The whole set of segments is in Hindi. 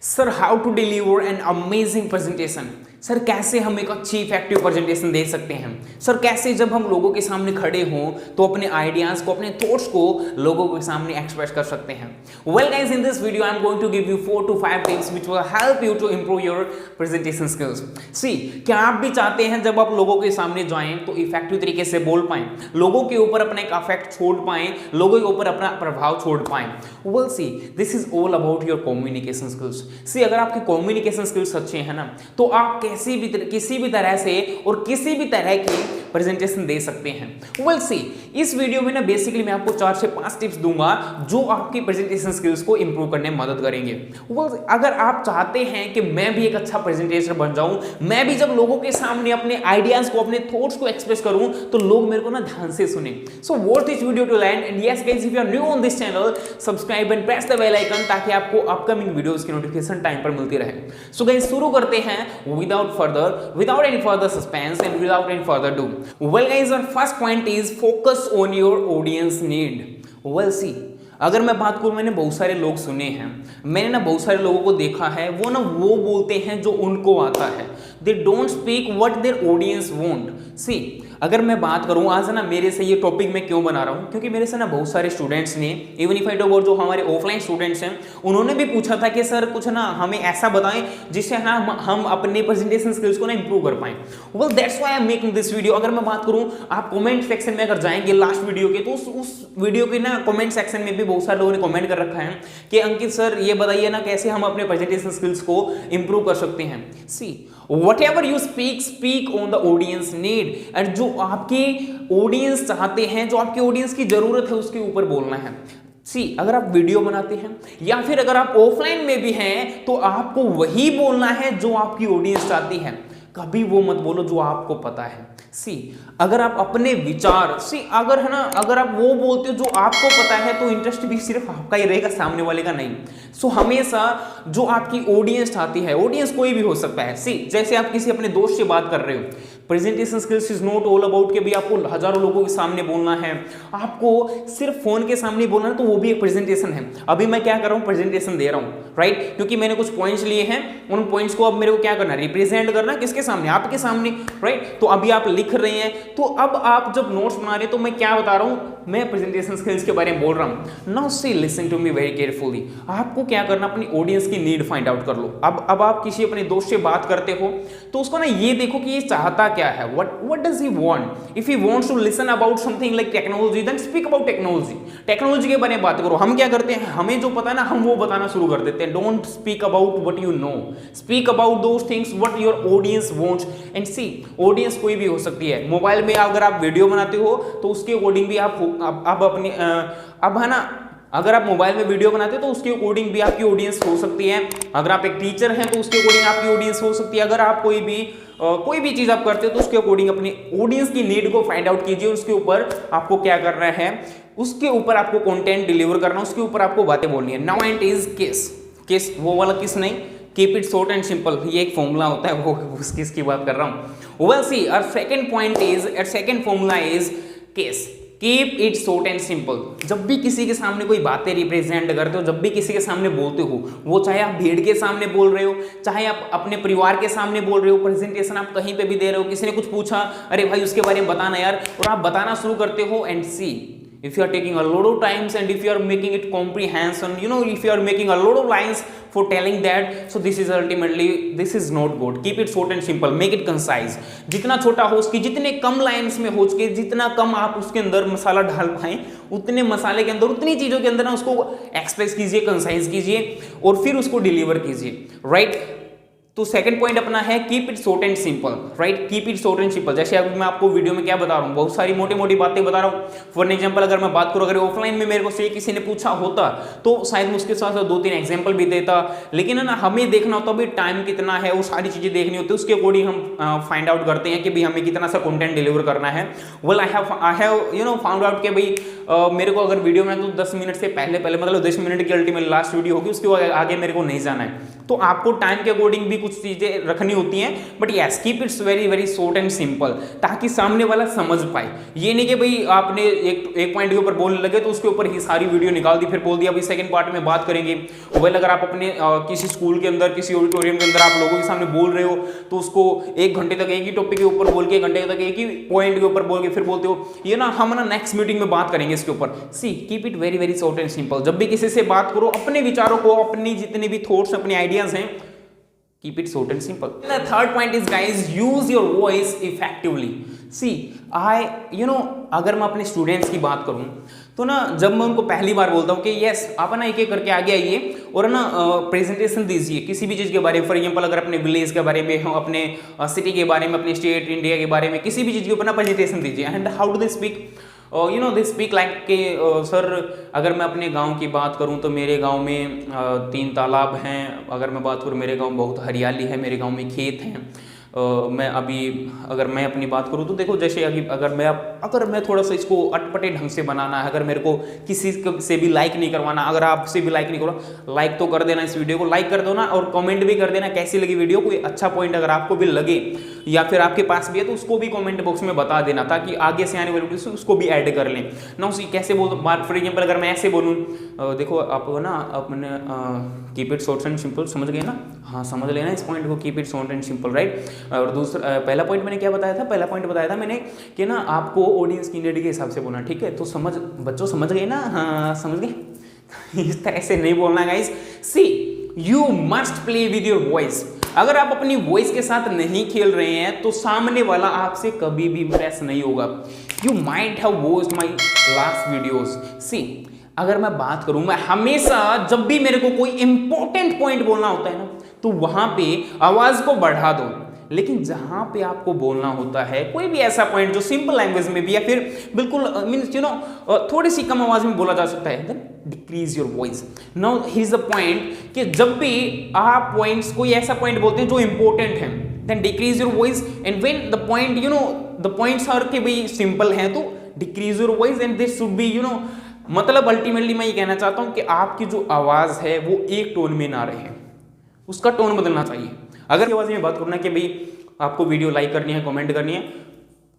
Sir how to deliver an amazing presentation. Sir कैसे हम एक अच्छी इफेक्टिव प्रेजेंटेशन दे सकते हैं। सर कैसे जब हम लोगों के सामने खड़े हों तो अपने आइडियाज को, अपने थॉट्स को लोगों के सामने एक्सप्रेस कर सकते हैं। Well guys, in this video I am going to give you 4 to 5 tips which will help you to improve your presentation skills. See, क्या आप भी चाहते हैं जब आप लोगों के सामने जाएं तो इफेक्टिव तरीके से बोल पाएं, लोगों के ऊपर अपना एक इफेक्ट छोड़ पाएं, लोगों के ऊपर अपना प्रभाव छोड़ पाएं? Well see, this is all about your communication skills. See, अगर आपके कम्युनिकेशन स्किल्स अच्छे हैं ना तो आप किसी भी तरह से और किसी भी तरह की प्रेजेंटेशन दे सकते हैं। वेल सी, इस वीडियो में ना बेसिकली मैं आपको 4 से 5 टिप्स दूंगा जो आपकी प्रेजेंटेशन स्किल्स को इंप्रूव करने में मदद करेंगे। वेल, अगर आप चाहते हैं कि मैं भी एक अच्छा प्रेजेंटेटर बन जाऊं, मैं भी जब लोगों के सामने अपने आइडियाज को, अपने थॉट्स को एक्सप्रेस करूं तो लोग मेरे को ना ध्यान से सुने। So watch this video to end and yes guys, if you are new on this channel, subscribe and press the bell icon ताकि आपको अपकमिंग वीडियोस की नोटिफिकेशन टाइम पर मिलती रहे। सो गाइस, शुरू करते हैं without any further suspense and without any further ado. Well guys, our first point is focus on your audience need. Well see, अगर मैं बात करूं, मैंने बहुत सारे लोग सुने हैं, मैंने ना बहुत सारे लोगों को देखा है, वो बोलते हैं जो उनको आता है। They don't speak what their audience want. See, अगर मैं बात करूं आज ना, मेरे से ये टॉपिक मैं क्यों बना रहा हूं, क्योंकि मेरे से ना बहुत सारे स्टूडेंट्स ने, even if I talk about जो हमारे ऑफलाइन स्टूडेंट्स हैं, उन्होंने भी पूछा था कि सर कुछ ना हमें ऐसा बताएं जिससे ना हम अपने प्रेजेंटेशन स्किल्स को ना इंप्रूव कर पाएं। Well that's why I am making this video. अगर मैं बात करूं, आप कमेंट सेक्शन में अगर जाएंगे लास्ट वीडियो के, तो उस वीडियो के ना कमेंट सेक्शन में भी बहुत सारे लोगों ने कमेंट कर रखा है कि अंकित सर ये बताइए ना कैसे हम अपने प्रेजेंटेशन स्किल्स को इंप्रूव कर सकते हैं। सी, whatever you speak on the audience need, and जो आपके ऑडियंस चाहते हैं, जो आपके ऑडियंस की जरूरत है उसके ऊपर बोलना है। सी, अगर आप वीडियो बनाते हैं या फिर अगर आप ऑफलाइन में भी हैं तो आपको वही बोलना है जो आपकी ऑडियंस चाहती है। कभी वो मत बोलो जो आपको पता है। सी, अगर आप अपने विचार, अगर है ना, अगर आप वो बोलते हो जो आपको पता है तो इंटरेस्ट भी सिर्फ आपका ही रहेगा, सामने वाले का नहीं। सो हमेशा जो आपकी ऑडियंस चाहती है, ऑडियंस कोई भी हो सकता है। सी, जैसे आप किसी अपने दोस्त से बात कर रहे हो, presentation skills is not all about कि भी आपको हजारों लोगों के सामने बोलना है, आपको सिर्फ फोन के सामने बोलना है, तो वो भी एक प्रेजेंटेशन है। अभी मैं क्या कर रहा हूँ, प्रेजेंटेशन दे रहा हूँ, राइट, क्योंकि मैंने कुछ पॉइंट्स लिए हैं, उन पॉइंट्स को अब मेरे को क्या करना है, रिप्रेजेंट करना, किसके सामने, आपके सामने, राइट। तो अभी आप लिख रहे हैं, तो अब आप जब नोट्स बना रहे हैं तो मैं क्या बता रहा हूँ, मैं प्रेजेंटेशन स्किल्स के बारे में बोल रहा हूँ। Now see, listen to me very carefully. आपको क्या करना, अपनी ऑडियंस की नीड फाइंड आउट कर लो। अब आप किसी अपने दोस्त से बात करते हो तो उसको ना ये देखो कि ये चाहता क्या है, what does he want? If he wants to listen about something like technology, then speak about technology. Technology के बारे में बात करो। हम क्या करते हैं, हमें जो पता है ना हम वो बताना शुरू कर देते हैं। Don't speak about what you know, speak about those things what your audience wants. And see, audience कोई भी हो सकती है। मोबाइल में अगर आप वीडियो बनाते हो तो उसके अकॉर्डिंग भी आप अपनी अब है ना, अगर आप मोबाइल में वीडियो बनाते हो तो उसके अकॉर्डिंग भी आपकी ऑडियंस हो सकती है। अगर आप एक टीचर हैं तो उसके अकॉर्डिंग आपकी ऑडियंस हो सकती है। अगर आप कोई भी चीज आप करते हो तो उसके अकॉर्डिंग अपनी ऑडियंस की नीड को फाइंड आउट कीजिए। उसके ऊपर आपको क्या करना है, उसके ऊपर आपको कंटेंट डिलीवर करना, उसके ऊपर आपको बातें बोलनी है। नाउ एंड इज किस वो वाला किस नहीं, keep it short and simple, ये एक फॉर्मूला होता है, वो उस किस की बात कर रहा हूं। Well see, our second formula is KISS, keep it short and simple. जब भी किसी के सामने कोई बातें रिप्रेजेंट करते हो, जब भी किसी के सामने बोलते हो, वो चाहे आप भीड़ के सामने बोल रहे हो, चाहे आप अपने परिवार के सामने बोल रहे हो, प्रेजेंटेशन आप कहीं पे भी दे रहे हो, किसी ने कुछ पूछा, अरे भाई उसके बारे में बताना यार, और आप बताना शुरू करते हो। And see, if you are taking a lot of times and if you are making it comprehension, if you are making a lot of lines for telling that, so this is not good. Keep it short and simple, make it concise. जितना छोटा हो उसकी, जितने कम लाइंस में हो सके, जितना कम आप उसके अंदर मसाला डाल पाएं, उतने मसाले के अंदर, उतनी चीजों के अंदर ना उसको एक्सप्रेस कीजिए, कंसाइज कीजिए और फिर उसको डिलीवर कीजिए, राइट। तो सेकंड पॉइंट अपना है keep it short and simple, right, keep it short and simple. जैसे अभी मैं आपको वीडियो में क्या बता रहा हूँ, बहुत सारी मोटी मोटी बातें बता रहा हूँ। फॉर एग्जांपल अगर मैं बात करूँ, अगर ऑफलाइन में मेरे को से किसी ने पूछा होता तो शायद मैं उसके साथ 2-3 एग्जांपल भी देता, लेकिन है ना, हमें देखना होता भाई टाइम कितना है, वो सारी चीजें देखनी होती है, उसके अकॉर्डिंग हम फाइंड आउट करते हैं कि भाई हमें कितना सा कंटेंट डिलीवर करना है। Well I have found out कि भाई मेरे को अगर वीडियो में तो 10 मिनट से पहले मतलब 10 मिनट की अल्टीमेट लास्ट वीडियो होगी, उसके आगे मेरे को नहीं जाना है। तो आपको टाइम के अकॉर्डिंग भी कुछ चीजें रखनी होती हैं, but yes keep its very very short and simple, ताकि सामने वाला समझ पाए। ये नहीं कि भाई आपने एक पॉइंट के ऊपर बोलने लगे तो उसके ऊपर ही सारी वीडियो निकाल दी, फिर बोल दिया भाई सेकंड पार्ट में बात करेंगे। वेल अगर आप अपने किसी स्कूल के अंदर, किसी ऑडिटोरियम के अंदर आप लोगों के सामने बोल रहे हो, तो उसको 1 घंटे तक एक ही टॉपिक के ऊपर बोल के, 1 घंटे तक एक ही पॉइंट के ऊपर बोल के फिर बोलते हो ये ना हम ना नेक्स्ट मीटिंग में बात करेंगे इसके ऊपर। See keep it very very short and simple. जब भी किसी से बात करो, अपने विचारों को, अपनी जितने भी थॉट्स, अपने आइडियाज हैं, keep it short and simple. The third point is guys, use your voice effectively. See, अगर मैं अपने स्टूडेंट्स की बात करूं तो ना, जब मैं उनको पहली बार बोलता हूं कि यस आप ना एक एक करके आगे आइए और ना प्रेजेंटेशन दीजिए किसी भी चीज़ के बारे में। फॉर एग्जांपल अगर अपने विलेज के बारे में हो, अपने सिटी के बारे में, अपने स्टेट इंडिया के बारे में, किसी भी चीज़ के ऊपर ना प्रेजेंटेशन दीजिए। And how do they speak, they speak like के सर अगर मैं अपने गांव की बात करूं तो मेरे गांव में 3 तालाब हैं। अगर मैं बात करूं मेरे गांव में बहुत हरियाली है, मेरे गांव में खेत हैं। मैं अभी अगर मैं अपनी बात करूं तो देखो, जैसे अगर मैं थोड़ा सा इसको अटपटे ढंग से बनाना है, अगर मेरे को किसी से भी लाइक नहीं करवाना, अगर आपसे भी लाइक नहीं करो, लाइक तो कर देना, इस वीडियो को लाइक कर दो ना, और कमेंट भी कर देना कैसी लगी वीडियो। कोई अच्छा पॉइंट अगर आपको भी लगे या फिर आपके पास भी है तो उसको भी कमेंट बॉक्स में बता देना, ताकि आगे से आने वाली वीडियो से उसको भी ऐड कर लें ना। उसी कैसे बोल, फॉर एग्जाम्पल अगर मैं ऐसे बोलूँ, देखो आप ना अपने keep it short and simple, समझ गए ना? हाँ समझ लेना इस पॉइंट को, keep it short and simple, right. और दूसरा पहला पॉइंट मैंने क्या बताया था? पहला पॉइंट बताया था मैंने कि ना आपको ऑडियंस की नीड के हिसाब से बोलना, ठीक है? तो बच्चों समझ गए ना? हाँ समझ गए। इस तरह से नहीं बोलना guys. See you must play with your voice. अगर आप अपनी वॉइस के साथ नहीं खेल रहे हैं तो सामने वाला आपसे कभी भी इंप्रेस नहीं होगा। You might have watched my last videos. See अगर मैं बात करूं, मैं हमेशा जब भी मेरे को कोई इंपॉर्टेंट पॉइंट बोलना होता है ना, तो वहां पे आवाज को बढ़ा दो। लेकिन जहां पे आपको बोलना होता है कोई भी ऐसा पॉइंट जो सिंपल लैंग्वेज में भी या फिर बिल्कुल मींस थोड़ी सी कम आवाज में बोला जा सकता है, then decrease your voice. Now here is the point कि जब भी आप पॉइंट्स कोई ऐसा पॉइंट बोलते हैं जो इंपॉर्टेंट है, then decrease your voice. And when the point the points are के भाई सिंपल हैं तो decrease your voice. And this should be मतलब अल्टीमेटली मैं ये कहना चाहता हूं कि आपकी जो आवाज है वो एक टोन में ना रहे, उसका टोन बदलना चाहिए। अगर आवाज में बात करना कि भाई आपको वीडियो लाइक करनी है, कमेंट करनी है,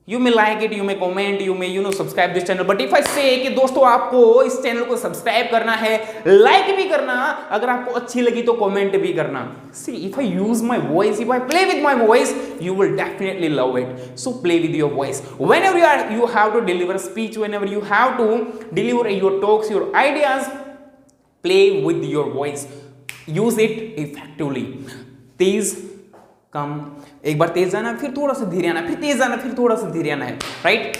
you may like it, you may comment, you may subscribe this channel, but if I से कि दोस्तों आपको इस चैनल को सब्सक्राइब करना है, लाइक भी करना, अगर आपको अच्छी लगी तो कमेंट भी करना। See if I use my voice, if I play with my voice, you will definitely love it. So play with your voice whenever you have to deliver speech, whenever you have to deliver your talks, your ideas, play with your voice, use it effectively. तेज कम, एक बार तेज आना, फिर थोड़ा सा धीरे आना, फिर तेज आना, फिर थोड़ा सा धीरे आना है, right?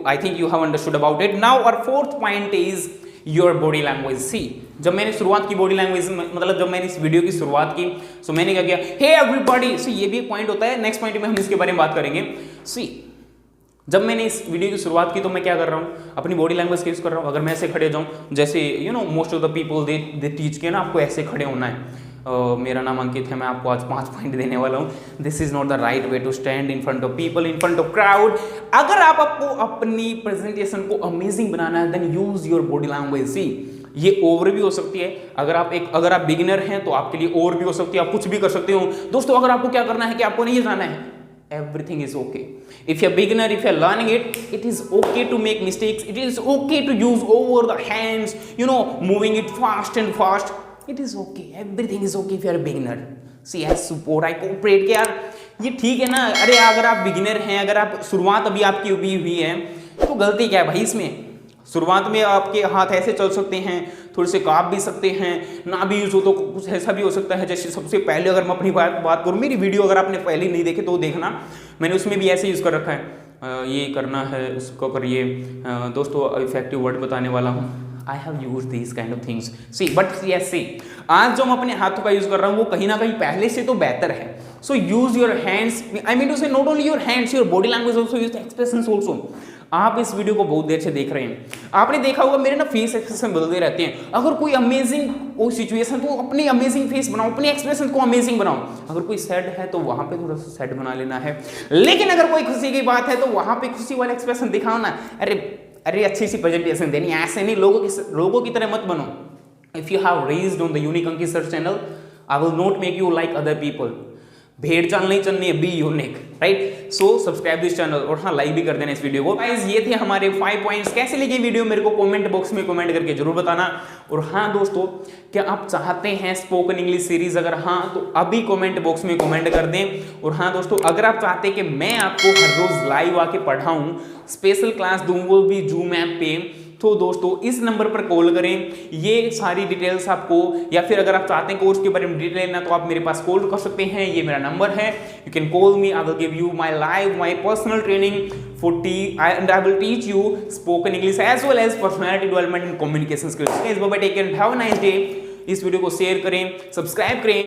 I think you have understood about it. Now our fourth point is your body language. See जब मैंने शुरुआत की बॉडी लैंग्वेज, मतलब जब मैंने इस वीडियो की शुरुआत की, सो मैंने क्या किया, हे एवरीबॉडी। सी ये भी एक पॉइंट होता है, नेक्स्ट पॉइंट में हम इसके बारे में बात करेंगे। सी जब मैंने इस वीडियो की शुरुआत की तो मैं क्या कर रहा हूँ, अपनी बॉडी लैंग्वेज का यूज कर रहा हूँ। अगर मैं ऐसे खड़े जाऊँ, जैसे most of the people they teach के ना आपको ऐसे खड़े होना है। मेरा नाम अंकित है, मैं आपको आज 5 पॉइंट देने वाला हूँ। This is not the right way to stand in front of people, in front of crowd. अगर आप आपको अपनी प्रेजेंटेशन को अमेजिंग बनाना है, then use your body language. See ये ओवर भी हो सकती है, अगर आप बिगिनर हैं तो आपके लिए ओवर भी हो सकती है, आप कुछ भी कर सकते हो। दोस्तों अगर आपको क्या करना है कि आपको नहीं जाना है, everything is okay. If you're beginner, if you're learning it, it is okay to make mistakes. It is okay to use over the hands, moving it fast and fast. It is okay. Everything is okay if you're a beginner. See, as support, I cooperate कि यार ये ठीक है ना। अरे अगर आप बिगिनर हैं, अगर आप शुरुआत अभी आपकी हुई है, तो गलती क्या है भाई इसमें? शुरुआत में आपके हाथ ऐसे चल सकते हैं, थोड़े से काँप भी सकते हैं, ना भी यूज हो तो कुछ ऐसा भी हो सकता है। जैसे सबसे पहले अगर मैं अपनी बात करूँ, मेरी वीडियो अगर आपने पहले नहीं देखे तो देखना, मैंने उसमें भी ऐसे यूज़ कर रखा है, ये करना है उसको करिए। दोस्तों इफेक्टिव वर्ड बताने वाला हूँ, I have use this kind of things. See but yes see आज जो मैं अपने हाथों का यूज़ कर रहा हूँ वो कहीं ना कहीं पहले से तो बेहतर है। So use your hands, I mean to say not only your hands, your body language also, use expressions also. आप इस वीडियो को बहुत देर से देख रहे हैं, आपने देखा होगा मेरे ना फेस एक्सप्रेशन बदलते रहते हैं। अगर कोई अमेजिंग कोई सिचुएशन तो अपनी अमेजिंग फेस बनाओ, अपने एक्सप्रेशन को अमेजिंग बनाओ। अगर कोई सैड है तो वहां पे थोड़ा सा सैड बना लेना है, लेकिन अगर कोई खुशी की बात है तो वहां पे खुशी वाला एक्सप्रेशन दिखाओ ना। अरे अच्छी सी प्रेजेंटेशन देनी, ऐसे नहीं लोगों की तरह मत बनो। If you have raised on the unique Ankit sir channel, I will not make you like other people. भेड़ चाल नहीं चलनी है, be unique, right. So subscribe this channel और हाँ लाइक भी कर देना इस वीडियो को। गाइस ये थे हमारे 5 पॉइंट्स। कैसे लगे वीडियो मेरे को कमेंट बॉक्स में कमेंट करके जरूर बताना। और हाँ दोस्तों, क्या आप चाहते हैं स्पोकन इंग्लिश सीरीज? अगर हाँ तो अभी कमेंट बॉक्स में कमेंट कर दें। और हाँ दोस्तों, अगर आप चाहते हैं कि मैं आपको हर रोज लाइव आके पढ़ाऊं, स्पेशल क्लास दूं वो भी जूम ऐप पे, तो दोस्तों इस नंबर पर कॉल करें। ये सारी डिटेल्स आपको, या फिर अगर आप चाहते हैं कोर्स के बारे में डिटेल लेना तो आप मेरे पास कॉल कर सकते हैं। ये मेरा नंबर है, you can call me, I will give you my personal training and I will teach you spoken English as well as personality development and communication skills. Guys, bye bye, take care and have a nice day। इस वीडियो को शेयर करें, सब्सक्राइब करें।